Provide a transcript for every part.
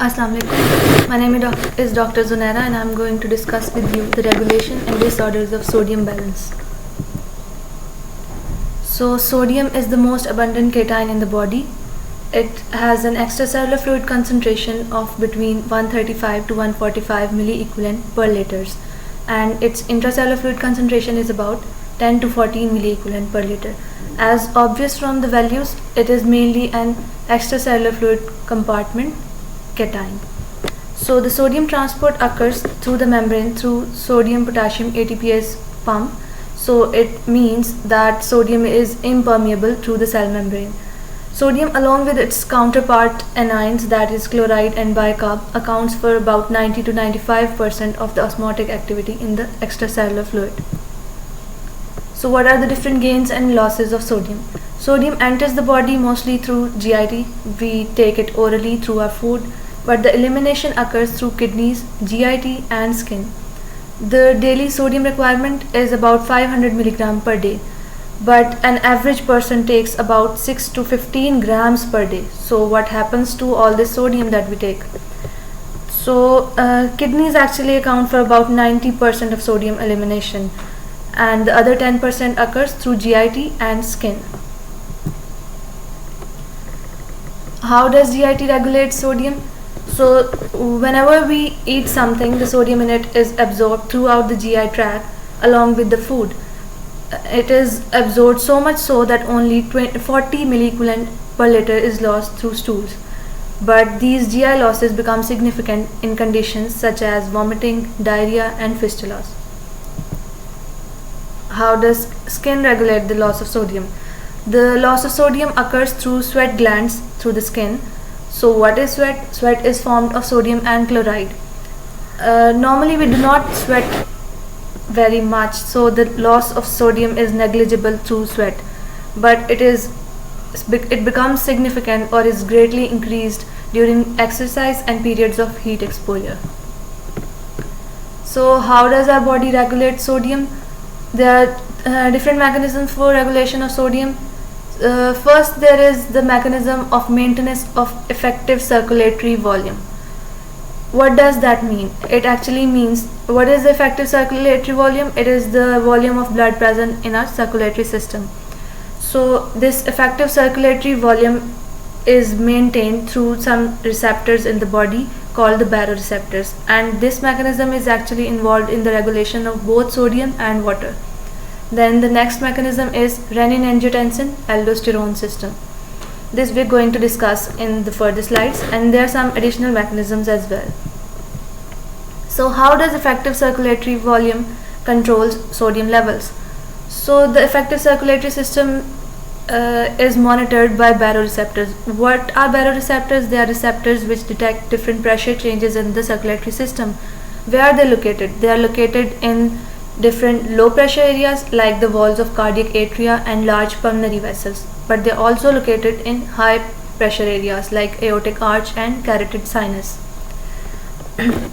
Assalamu alaikum. My name is Dr. Zunaira and I am going to discuss with you the regulation and disorders of sodium balance. So sodium is the most abundant cation in the body. It has an extracellular fluid concentration of between 135 to 145 milliequivalent per liters, and its intracellular fluid concentration is about 10 to 14 milliequivalent per liter. As obvious from the values, it is mainly an extracellular fluid compartment cation. So the sodium transport occurs through the membrane through sodium potassium ATPase pump. So it means that sodium is impermeable through the cell membrane. Sodium, along with its counterpart anions, that is chloride and bicarb, accounts for about 90 to 95% of the osmotic activity in the extracellular fluid. So what are the different gains and losses of sodium? Sodium enters the body mostly through GIT. We take it orally through our food, but the elimination occurs through kidneys, GIT and skin. The daily sodium requirement is about 500 milligram per day, but an average person takes about 6 to 15 grams per day. So what happens to all this sodium that we take? So kidneys actually account for about 90% of sodium elimination, and the other 10% occurs through GIT and skin. How does GIT regulate sodium? So whenever we eat something, the sodium in it is absorbed throughout the GI tract along with the food. It is absorbed so much so that only 40 milliequivalent per liter is lost through stools. But these GI losses become significant in conditions such as vomiting, diarrhea and fistulas. How does skin regulate the loss of sodium? The loss of sodium occurs through sweat glands through the skin. So what is sweat? Sweat is formed of sodium and chloride. Normally we do not sweat very much, so the loss of sodium is negligible through sweat, but it becomes significant or is greatly increased during exercise and periods of heat exposure. So how does our body regulate sodium? There are different mechanisms for regulation of sodium. First, there is the mechanism of maintenance of effective circulatory volume. What does that mean? It actually means, what is the effective circulatory volume? It is the volume of blood present in our circulatory system. So this effective circulatory volume is maintained through some receptors in the body called the baroreceptors, and this mechanism is actually involved in the regulation of both sodium and water. Then the next mechanism is renin-angiotensin-aldosterone system. This we're going to discuss in the further slides, and there are some additional mechanisms as well. So how does effective circulatory volume controls sodium levels? So the effective circulatory system is monitored by baroreceptors. What are baroreceptors? They are receptors which detect different pressure changes in the circulatory system. Where are they located? They are located in different low pressure areas like the walls of cardiac atria and large pulmonary vessels, but they are also located in high pressure areas like aortic arch and carotid sinus.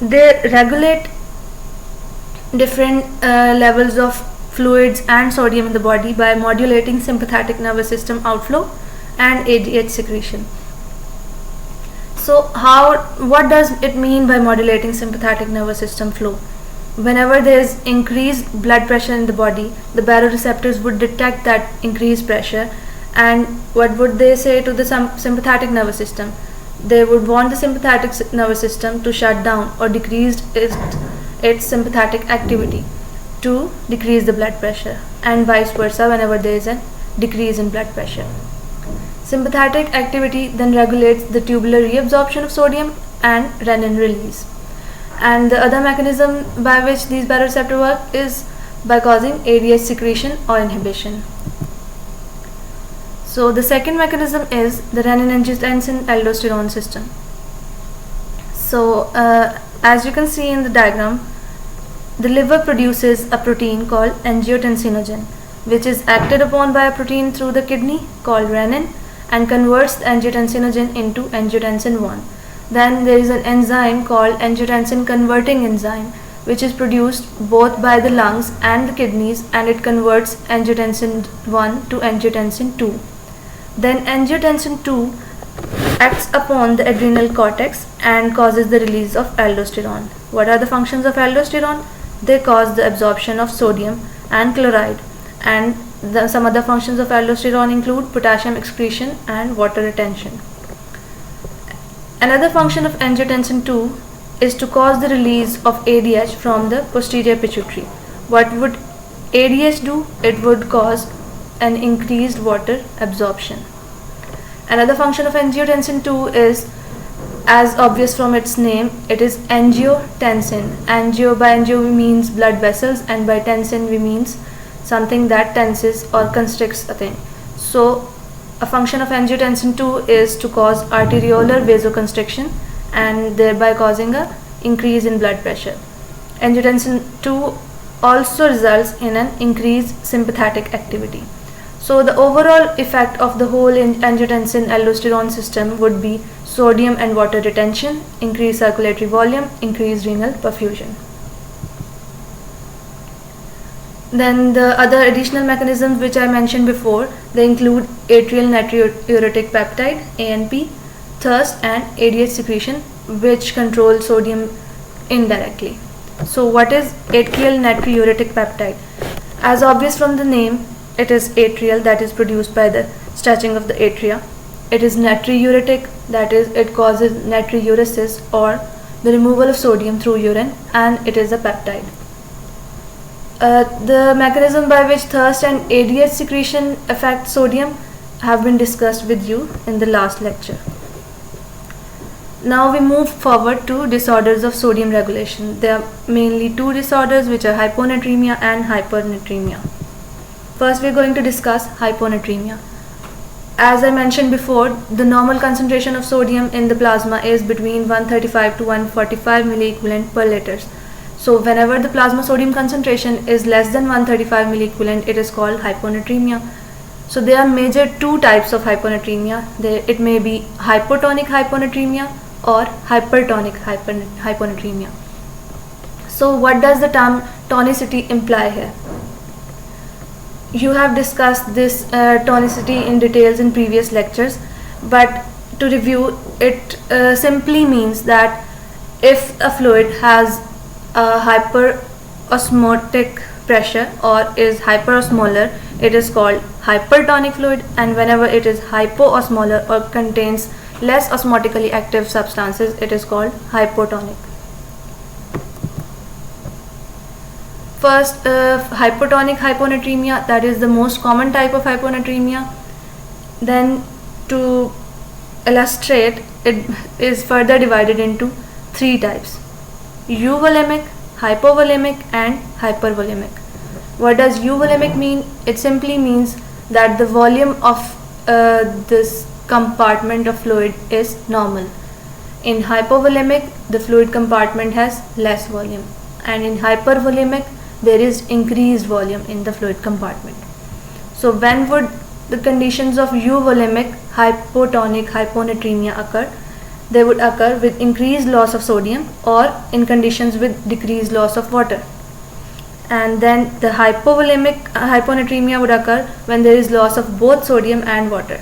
They regulate different levels of fluids and sodium in the body by modulating sympathetic nervous system outflow and ADH secretion. So what does it mean by modulating sympathetic nervous system flow? Whenever there is increased blood pressure in the body, the baroreceptors would detect that increased pressure, and what would they say to the sympathetic nervous system? They would want the sympathetic nervous system to shut down or decrease its sympathetic activity to decrease the blood pressure, and vice versa whenever there is a decrease in blood pressure. Sympathetic activity then regulates the tubular reabsorption of sodium and renin release. And the other mechanism by which these baroreceptors work is by causing ADH secretion or inhibition. So the second mechanism is the renin-angiotensin-aldosterone system. So as you can see in the diagram, the liver produces a protein called angiotensinogen, which is acted upon by a protein through the kidney called renin and converts the angiotensinogen into angiotensin 1. Then there is an enzyme called angiotensin converting enzyme, which is produced both by the lungs and the kidneys, and it converts angiotensin 1 to angiotensin 2. Then angiotensin 2 acts upon the adrenal cortex and causes the release of aldosterone. What are the functions of aldosterone? They cause the absorption of sodium and chloride, and some other functions of aldosterone include potassium excretion and water retention. Another function of angiotensin II is to cause the release of ADH from the posterior pituitary. What would ADH do? It would cause an increased water absorption. Another function of angiotensin II is, as obvious from its name, it is angiotensin. Angio, by angio we means blood vessels, and by tensin we means something that tenses or constricts a thing. So a function of angiotensin II is to cause arteriolar vasoconstriction and thereby causing a increase in blood pressure. Angiotensin II also results in an increased sympathetic activity. So the overall effect of the whole angiotensin aldosterone system would be sodium and water retention, increased circulatory volume, increased renal perfusion. Then the other additional mechanisms which I mentioned before, they include atrial natriuretic peptide (ANP), thirst, and ADH secretion, which control sodium indirectly. So what is atrial natriuretic peptide? As obvious from the name, it is atrial, that is produced by the stretching of the atria. It is natriuretic, that is it causes natriuresis or the removal of sodium through urine, and it is a peptide. The mechanism by which thirst and ADH secretion affect sodium have been discussed with you in the last lecture. Now we move forward to disorders of sodium regulation. There are mainly two disorders, which are hyponatremia and hypernatremia. First we are going to discuss hyponatremia. As I mentioned before, the normal concentration of sodium in the plasma is between 135 to 145 milliequivalent per liter. So whenever the plasma sodium concentration is less than 135 milliequivalent, it is called hyponatremia. So there are major two types of hyponatremia. It may be hypotonic hyponatremia or hypertonic hyponatremia. So what does the term tonicity imply here? You have discussed this tonicity in details in previous lectures, but to review, it simply means that if a fluid has a hyperosmotic pressure or is hyperosmolar, it is called hypertonic fluid, and whenever it is hypoosmolar or contains less osmotically active substances, it is called hypotonic. First, hypotonic hyponatremia, that is the most common type of hyponatremia. Then to illustrate, it is further divided into three types: euvolemic, hypovolemic, and hypervolemic. What does euvolemic mean? It simply means that the volume of this compartment of fluid is normal. In hypovolemic, the fluid compartment has less volume, and in hypervolemic, there is increased volume in the fluid compartment. So when would the conditions of euvolemic hypotonic hyponatremia occur? They would occur with increased loss of sodium or in conditions with decreased loss of water. And then the hypovolemic hyponatremia would occur when there is loss of both sodium and water.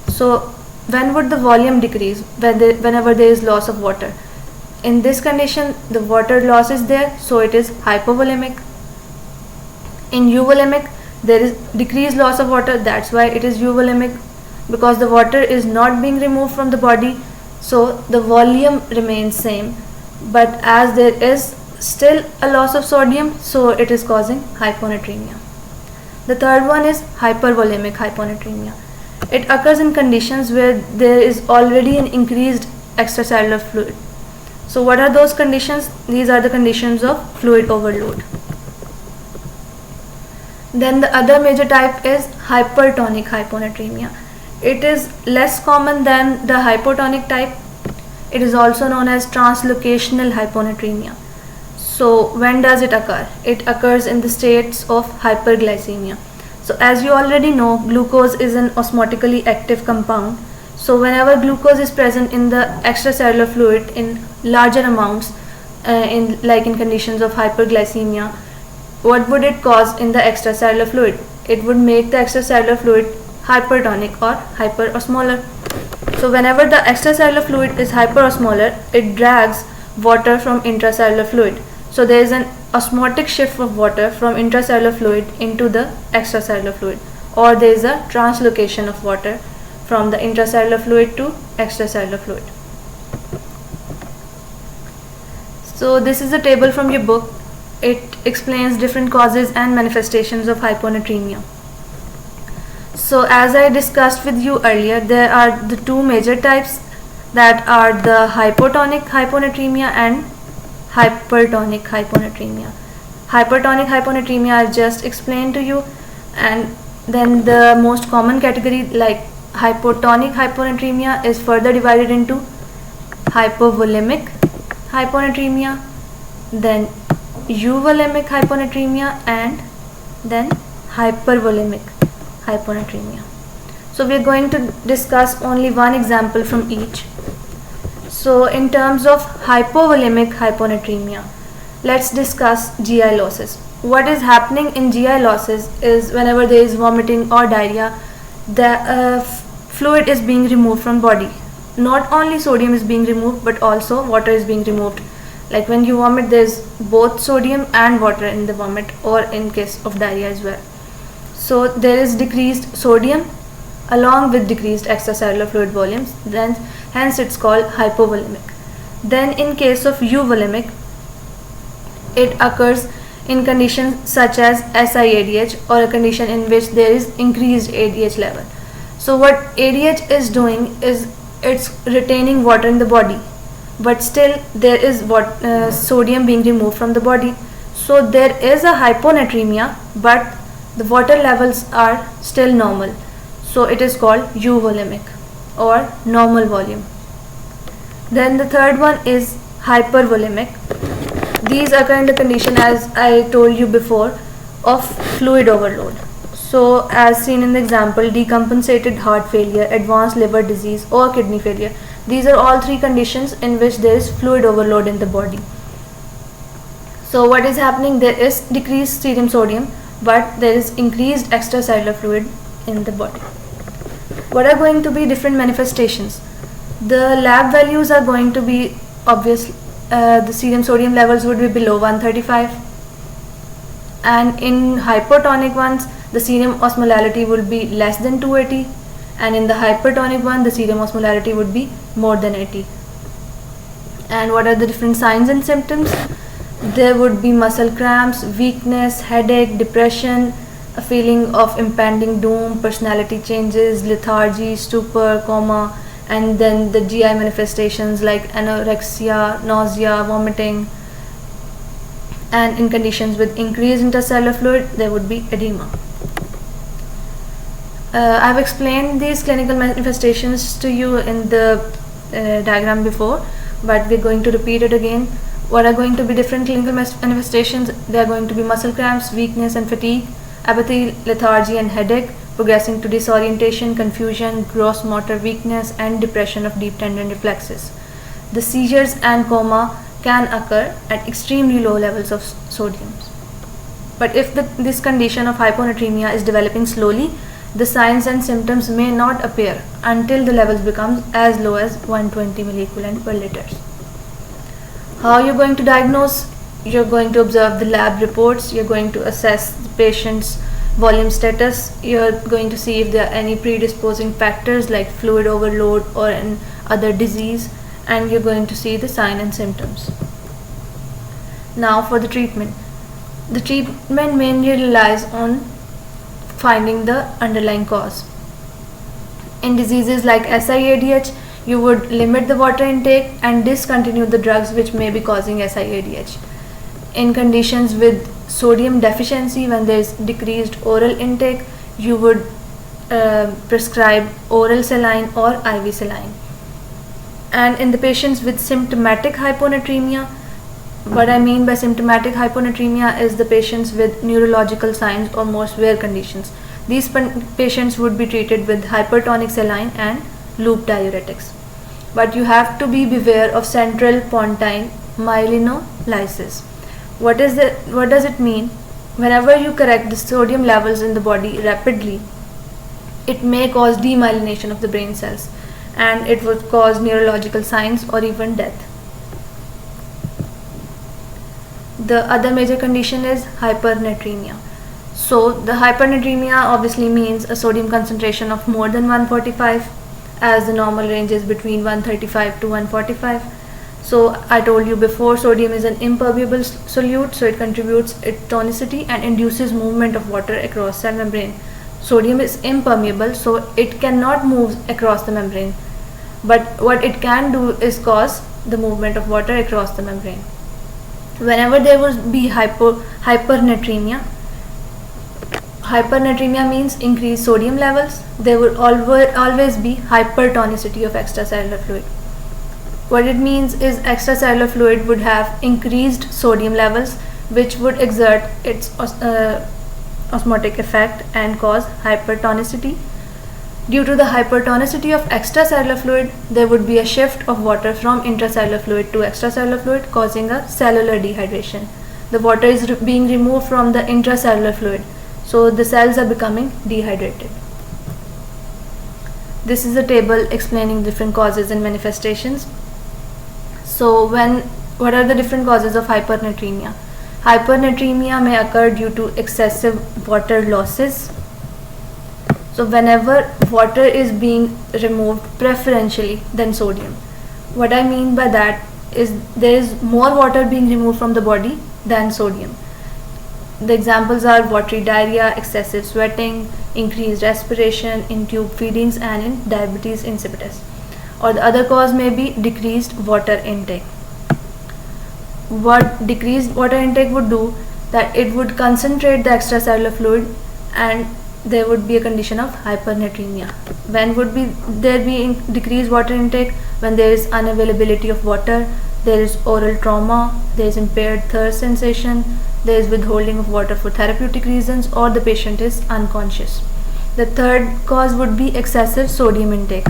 So when would the volume decrease? Whenever there is loss of water. In this condition, the water loss is there, so it is hypovolemic. In euvolemic, there is decreased loss of water, that's why it is euvolemic, because the water is not being removed from the body, so the volume remains same, but as there is still a loss of sodium, so it is causing hyponatremia. The third one is hypervolemic hyponatremia. It occurs in conditions where there is already an increased extracellular fluid. So what are those conditions? These are the conditions of fluid overload. Then the other major type is hypertonic hyponatremia. It is less common than the hypotonic type. It is also known as translocational hyponatremia. So when does it occur? It occurs in the states of hyperglycemia. So as you already know, glucose is an osmotically active compound. So whenever glucose is present in the extracellular fluid in larger amounts, in conditions of hyperglycemia, what would it cause in the extracellular fluid? It would make the extracellular fluid hypertonic or hyperosmolar. So whenever the extracellular fluid is hyperosmolar, it drags water from intracellular fluid. So there is an osmotic shift of water from intracellular fluid into the extracellular fluid, or there is a translocation of water from the intracellular fluid to extracellular fluid. So this is a table from your book. It explains different causes and manifestations of hyponatremia. So as I discussed with you earlier, there are the two major types, that are the hypotonic hyponatremia and hypertonic hyponatremia. Hypertonic hyponatremia I just explained to you, and then the most common category like hypotonic hyponatremia is further divided into hypovolemic hyponatremia, then euvolemic hyponatremia, and then hypervolemic hyponatremia. So we are going to discuss only one example from each. So in terms of hypovolemic hyponatremia, let's discuss GI losses. What is happening in GI losses is whenever there is vomiting or diarrhea, the fluid is being removed from body. Not only sodium is being removed, but also water is being removed. Like when you vomit, there's both sodium and water in the vomit, or in case of diarrhea as well. So there is decreased sodium along with decreased extracellular fluid volumes, then hence it's called hypovolemic. Then in case of euvolemic, it occurs in conditions such as SIADH, or a condition in which there is increased ADH level. So what ADH is doing is it's retaining water in the body, but still there is sodium being removed from the body. So there is a hyponatremia, but the water levels are still normal. So it is called euvolemic or normal volume. Then the third one is hypervolemic. These occur in the condition, as I told you before, of fluid overload. So as seen in the example, decompensated heart failure, advanced liver disease, or kidney failure. These are all three conditions in which there is fluid overload in the body. So what is happening? There is decreased serum sodium, but there is increased extracellular fluid in the body. What are going to be different manifestations? The lab values are going to be obviously the serum sodium levels would be below 135, and in hypotonic ones the serum osmolality would be less than 280, and in the hypertonic one the serum osmolality would be more than 80. And what are the different signs and symptoms? There would be muscle cramps, weakness, headache, depression, a feeling of impending doom, personality changes, lethargy, stupor, coma, and then the GI manifestations like anorexia, nausea, vomiting. And in conditions with increased intercellular fluid, there would be edema. I've explained these clinical manifestations to you in the diagram before, but we're going to repeat it again. What are going to be different clinical manifestations? They are going to be muscle cramps, weakness and fatigue, apathy, lethargy and headache, progressing to disorientation, confusion, gross motor weakness, and depression of deep tendon reflexes. The seizures and coma can occur at extremely low levels of sodium. But if this condition of hyponatremia is developing slowly, the signs and symptoms may not appear until the levels become as low as 120 milliequivalent per liter. How you're going to diagnose? You're going to observe the lab reports, you're going to assess the patient's volume status, you're going to see if there are any predisposing factors like fluid overload or an other disease, and you're going to see the sign and symptoms. Now for the treatment. The treatment mainly relies on finding the underlying cause. In diseases like SIADH, you would limit the water intake and discontinue the drugs which may be causing SIADH. In conditions with sodium deficiency, when there is decreased oral intake, you would prescribe oral saline or IV saline. And in the patients with symptomatic hyponatremia, what I mean by symptomatic hyponatremia is the patients with neurological signs or more severe conditions. These patients would be treated with hypertonic saline and loop diuretics. But you have to be beware of central pontine myelinolysis. What does it mean? Whenever you correct the sodium levels in the body rapidly, it may cause demyelination of the brain cells. and it would cause neurological signs or even death. The other major condition is hypernatremia. So the hypernatremia obviously means a sodium concentration of more than 145, as the normal range is between 135 to 145. So I told you before, sodium is an impermeable solute, so it contributes its tonicity and induces movement of water across cell membrane. Sodium is impermeable, so it cannot move across the membrane, but what it can do is cause the movement of water across the membrane. Whenever there would be hypernatremia means increased sodium levels. There would always be hypertonicity of extracellular fluid. What it means is extracellular fluid would have increased sodium levels, which would exert its osmotic effect and cause hypertonicity. Due to the hypertonicity of extracellular fluid, there would be a shift of water from intracellular fluid to extracellular fluid, causing a cellular dehydration. The water is being removed from the intracellular fluid, so the cells are becoming dehydrated. This is a table explaining different causes and manifestations. So what are the different causes of hypernatremia? Hypernatremia may occur due to excessive water losses. So whenever water is being removed preferentially than sodium. What I mean by that is there is more water being removed from the body than sodium. The examples are watery diarrhea, excessive sweating, increased respiration in tube feedings and in diabetes insipidus. Or the other cause may be decreased water intake. What decreased water intake would do, that it would concentrate the extracellular fluid and there would be a condition of hypernatremia. When would there be decreased water intake? When there is unavailability of water, there is oral trauma, there is impaired thirst sensation, there is withholding of water for therapeutic reasons, or the patient is unconscious. The third cause would be excessive sodium intake.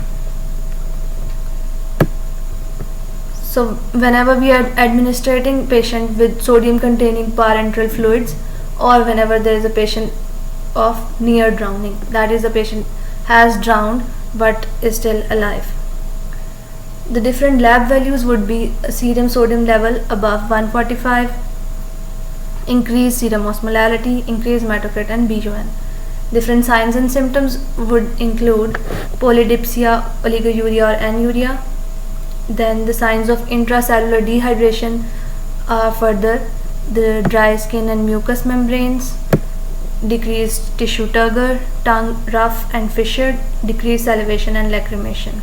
So whenever we are administrating patient with sodium containing parenteral fluids, or whenever there is a patient of near drowning, that is, the patient has drowned but is still alive. The different lab values would be serum sodium level above 145, increased serum osmolality, increased hematocrit and BUN. Different signs and symptoms would include polydipsia, oliguria or anuria. Then the signs of intracellular dehydration are further the dry skin and mucous membranes, decreased tissue turgor, tongue rough and fissured, decreased salivation and lacrimation.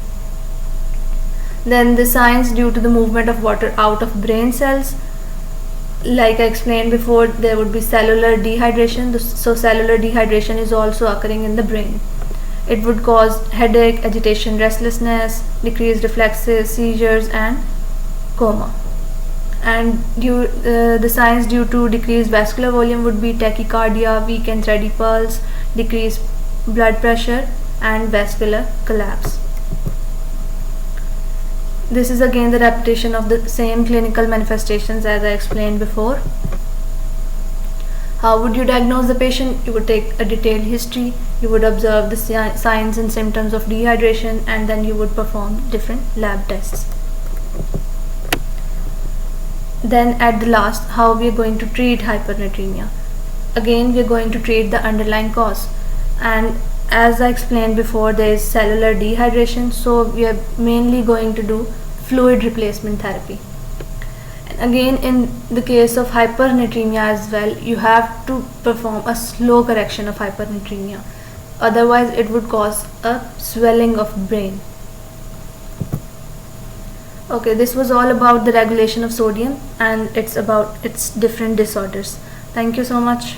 Then the signs due to the movement of water out of brain cells, like I explained before, there would be cellular dehydration. So cellular dehydration is also occurring in the brain. It would cause headache, agitation, restlessness, decreased reflexes, seizures and coma. And the signs due to decreased vascular volume would be tachycardia, weak and thready pulse, decreased blood pressure and vascular collapse. This is again the repetition of the same clinical manifestations as I explained before. How would you diagnose the patient? You would take a detailed history, you would observe the signs and symptoms of dehydration, and then you would perform different lab tests. Then at the last, how we are going to treat hypernatremia. Again, we are going to treat the underlying cause, and as I explained before, there is cellular dehydration, so we are mainly going to do fluid replacement therapy. Again, in the case of hypernatremia as well, you have to perform a slow correction of hypernatremia, otherwise it would cause a swelling of brain. Okay, this was all about the regulation of sodium and it's about its different disorders. Thank you so much.